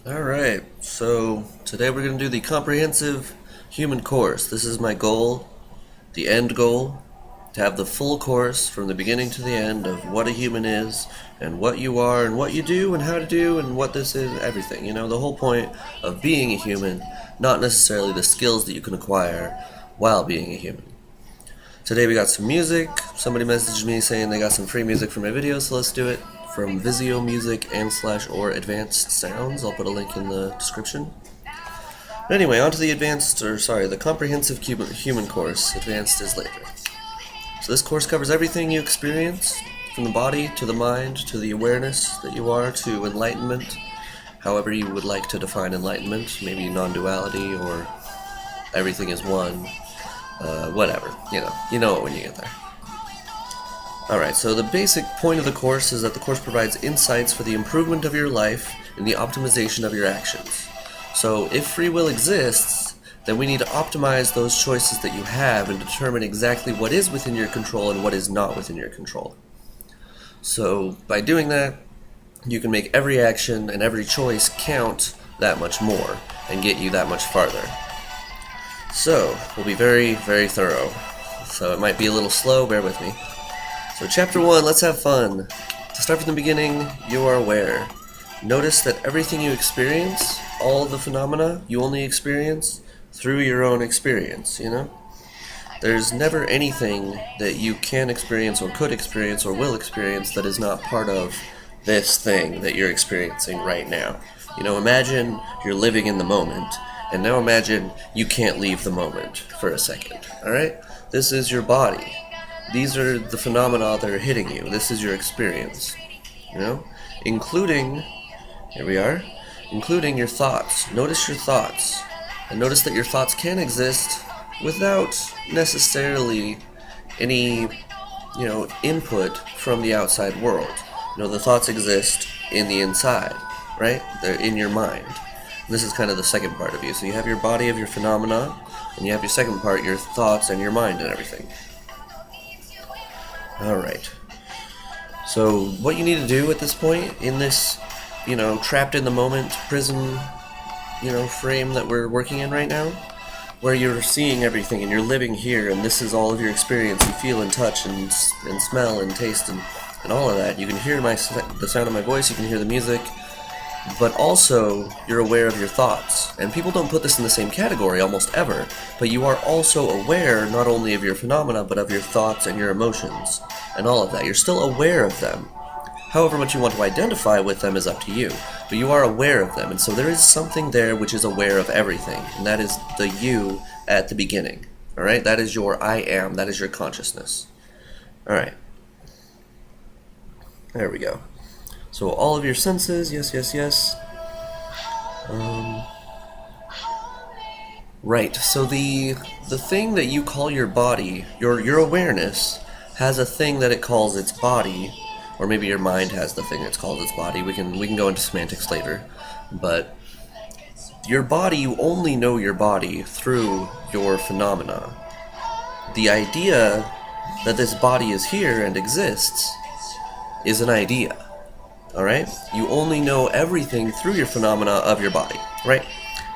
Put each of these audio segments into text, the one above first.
Alright, so today we're going to do the comprehensive human course. This is my goal, the end goal, to have the full course from the beginning to the end of what a human is, and what you are, and what you do, and how to do, and what this is, everything. You know, the whole point of being a human, not necessarily the skills that you can acquire while being a human. Today we got some music. Somebody messaged me saying they got some free music for my video, so let's do it. From Vizio Music and/or Advanced Sounds. I'll put a link in the description. But anyway, on to the comprehensive human course. Advanced is later. So this course covers everything you experience, from the body to the mind to the awareness that you are to enlightenment, however you would like to define enlightenment, maybe non-duality or everything is one, whatever, you know it when you get there. Alright, so the basic point of the course is that the course provides insights for the improvement of your life and the optimization of your actions. So if free will exists, then we need to optimize those choices that you have and determine exactly what is within your control and what is not within your control. So by doing that, you can make every action and every choice count that much more and get you that much farther. So, we'll be very, very thorough. So it might be a little slow, bear with me. So chapter 1, let's have fun. To start from the beginning, you are aware. Notice that everything you experience, all the phenomena, you only experience through your own experience, There's never anything that you can experience or could experience or will experience that is not part of this thing that you're experiencing right now. Imagine you're living in the moment, and now imagine you can't leave the moment for a second, alright? This is your body. These are the phenomena that are hitting you. This is your experience, including, here we are, including your thoughts. Notice your thoughts, and notice that your thoughts can exist without necessarily any, input from the outside world. The thoughts exist in the inside, right? They're in your mind. This is kind of the second part of you. So you have your body of your phenomena, and you have your second part, your thoughts and your mind and everything. Alright. So what you need to do at this point, in this, trapped in the moment prison, frame that we're working in right now, where you're seeing everything and you're living here and this is all of your experience, you feel and touch and smell and taste and all of that. You can hear the sound of my voice, you can hear the music, but also you're aware of your thoughts. And people don't put this in the same category almost ever, but you are also aware not only of your phenomena, but of your thoughts and your emotions and all of that. You're still aware of them. However much you want to identify with them is up to you, but you are aware of them, and so there is something there which is aware of everything, and that is the you at the beginning. Alright, that is your I am, that is your consciousness. Alright. There we go. So all of your senses, yes. Right, so the thing that you call your body, your awareness, has a thing that it calls its body, or maybe your mind has the thing that's called its body. We can go into semantics later, but your body, you only know your body through your phenomena. The idea that this body is here and exists is an idea, alright? You only know everything through your phenomena of your body, right?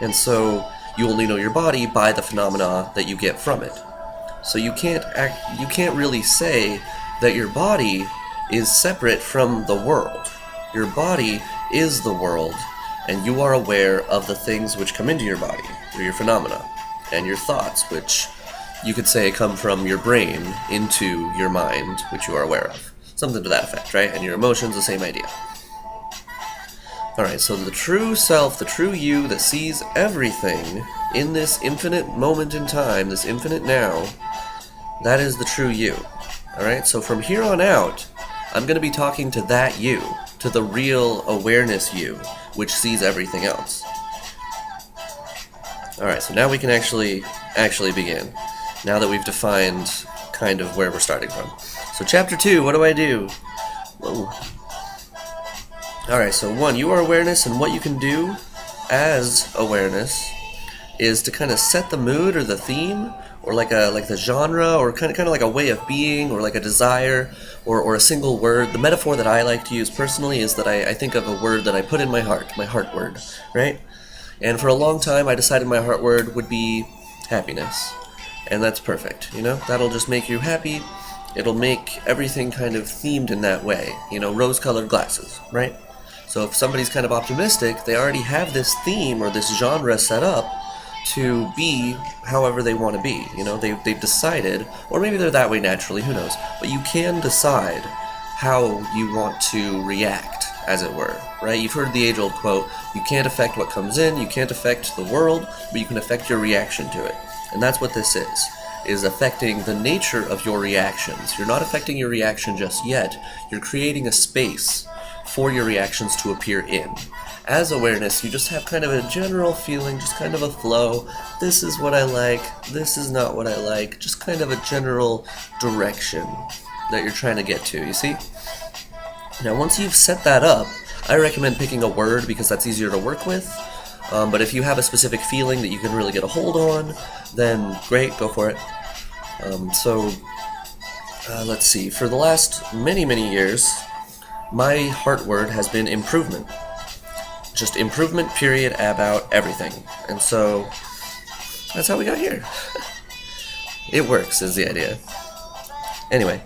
And so you only know your body by the phenomena that you get from it. So you can't really say that your body is separate from the world. Your body is the world, and you are aware of the things which come into your body through your phenomena, and your thoughts, which you could say come from your brain into your mind, which you are aware of. Something to that effect, right? And your emotions, the same idea. Alright, so the true self, the true you that sees everything in this infinite moment in time, this infinite now, that is the true you. Alright, so from here on out, I'm going to be talking to that you, to the real awareness you, which sees everything else. Alright, so now we can actually begin, now that we've defined kind of where we're starting from. So chapter 2, what do I do? Whoa. Alright, so 1, you are awareness, and what you can do as awareness is to kind of set the mood or the theme, or like the genre, or kind of like a way of being, or like a desire, or a single word. The metaphor that I like to use personally is that I think of a word that I put in my heart word, right? And for a long time I decided my heart word would be happiness. And that's perfect, you know? That'll just make you happy. It'll make everything kind of themed in that way, you know, rose-colored glasses, right? So if somebody's kind of optimistic, they already have this theme or this genre set up to be however they want to be. You know, they've decided, or maybe they're that way naturally, who knows. But you can decide how you want to react, as it were, right? You've heard the age-old quote, you can't affect what comes in, you can't affect the world, but you can affect your reaction to it. And that's what this is affecting the nature of your reactions. You're not affecting your reaction just yet, you're creating a space for your reactions to appear in. As awareness, you just have kind of a general feeling, just kind of a flow. This is what I like, this is not what I like, just kind of a general direction that you're trying to get to, you see? Now, once you've set that up, I recommend picking a word because that's easier to work with. But if you have a specific feeling that you can really get a hold on, then great, go for it. Let's see. For the last many, many years, my heart word has been improvement. Just improvement, period, about everything. And so, that's how we got here. It works, is the idea. Anyway,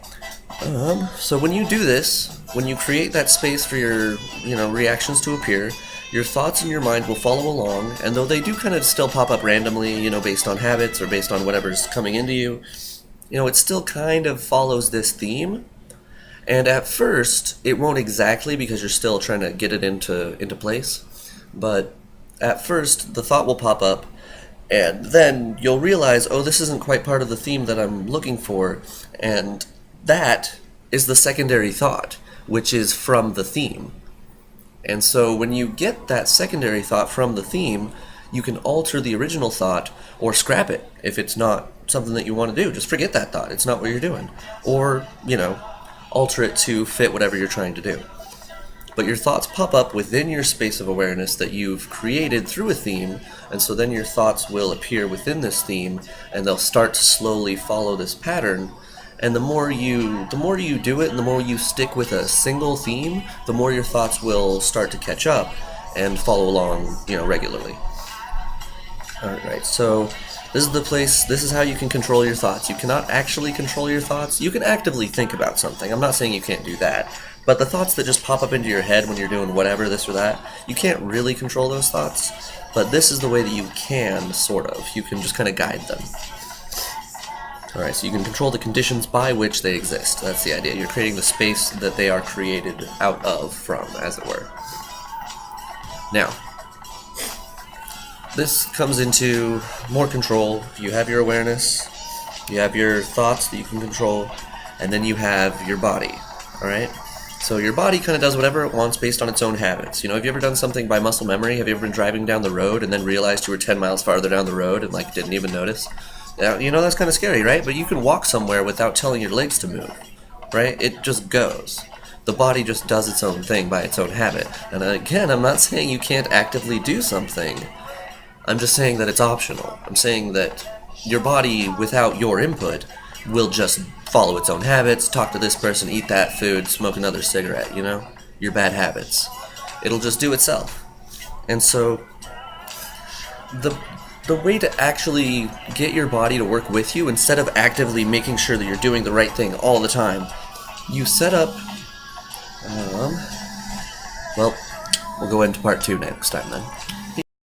so when you do this, when you create that space for your, reactions to appear, your thoughts in your mind will follow along, and though they do kind of still pop up randomly, based on habits or based on whatever's coming into you, it still kind of follows this theme. And at first, it won't exactly because you're still trying to get it into place. But at first, the thought will pop up, and then you'll realize, oh, this isn't quite part of the theme that I'm looking for, and that is the secondary thought, which is from the theme. And so when you get that secondary thought from the theme, you can alter the original thought or scrap it if it's not something that you want to do. Just forget that thought. It's not what you're doing. Or, alter it to fit whatever you're trying to do. But your thoughts pop up within your space of awareness that you've created through a theme, and so then your thoughts will appear within this theme, and they'll start to slowly follow this pattern. And the more you do it, and the more you stick with a single theme, the more your thoughts will start to catch up and follow along, regularly. Alright, so this is the place, this is how you can control your thoughts. You cannot actually control your thoughts. You can actively think about something. I'm not saying you can't do that. But the thoughts that just pop up into your head when you're doing whatever, this or that, you can't really control those thoughts. But this is the way that you can, sort of. You can just kind of guide them. Alright, so you can control the conditions by which they exist. That's the idea. You're creating the space that they are created out of, from, as it were. Now, this comes into more control. You have your awareness, you have your thoughts that you can control, and then you have your body, alright? So your body kind of does whatever it wants based on its own habits. Have you ever done something by muscle memory? Have you ever been driving down the road and then realized you were 10 miles farther down the road and, didn't even notice? Yeah, that's kind of scary, right? But you can walk somewhere without telling your legs to move, right? It just goes. The body just does its own thing by its own habit. And again, I'm not saying you can't actively do something. I'm just saying that it's optional. I'm saying that your body, without your input, will just follow its own habits, talk to this person, eat that food, smoke another cigarette, your bad habits. It'll just do itself. And so, the way to actually get your body to work with you, instead of actively making sure that you're doing the right thing all the time, you set up, we'll go into part 2 next time then.